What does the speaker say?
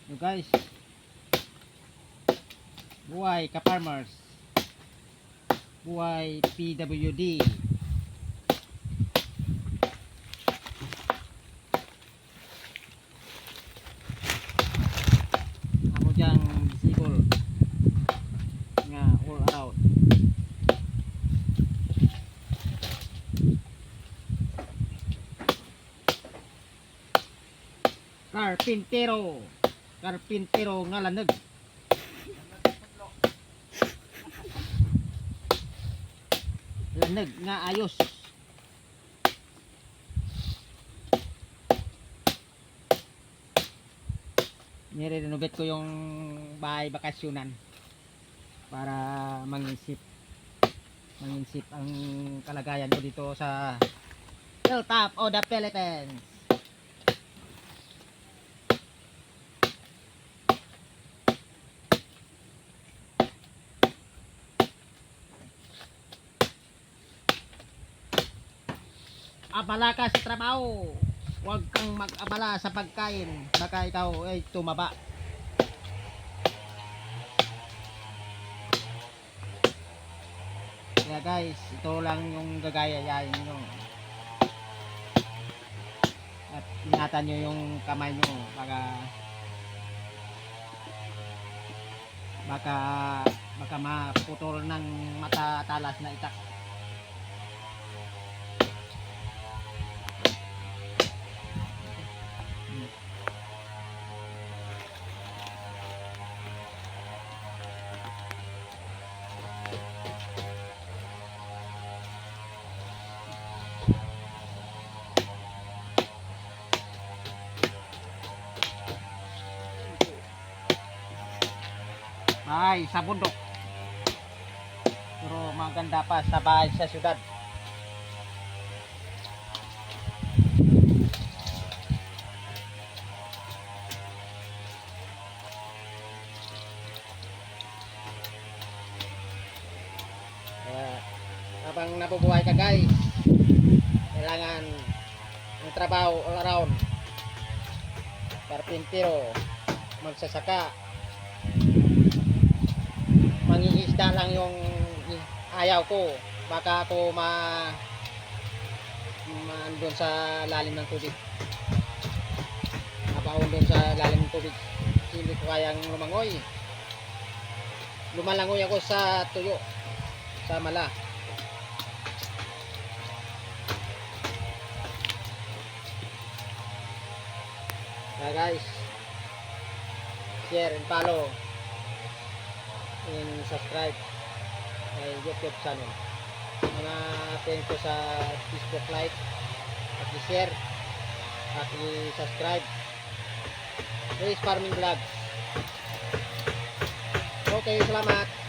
So guys, buhay ka-farmers, buhay PWD. Ako diyang disable nga all around. Karpintero nga laneg. Laneg nga ayos. Nire-renovate ko yung bahay bakasyonan para mangisip ang kalagayan ko dito sa hilltop of the Philippines. Abala ka sa trabaho, huwag kang mag-abala sa pagkain, baka ikaw ay tumaba. Kaya guys, ito lang yung gagayayain nyo at ingatan nyo yung kamay nyo, baka maputol ng matatalas na itak. Ay, sa bundok. Pero maganda pa sa bahay sa syudad. Habang nabubuhay ka guys, kailangan ng trabaho all around. Karpintero, magsasaka, mangingisda lang yung ayaw ko, baka ako andun sa lalim ng tubig, mabaon dun sa lalim ng tubig, hindi ko kayang lumalangoy ako sa tuyo, sa mala. Kaya guys, share and follow and subscribe my YouTube channel. Mga friends ko sa Facebook like, paki-share, paki-subscribe. Luis Farming Vlog. Okay, salamat.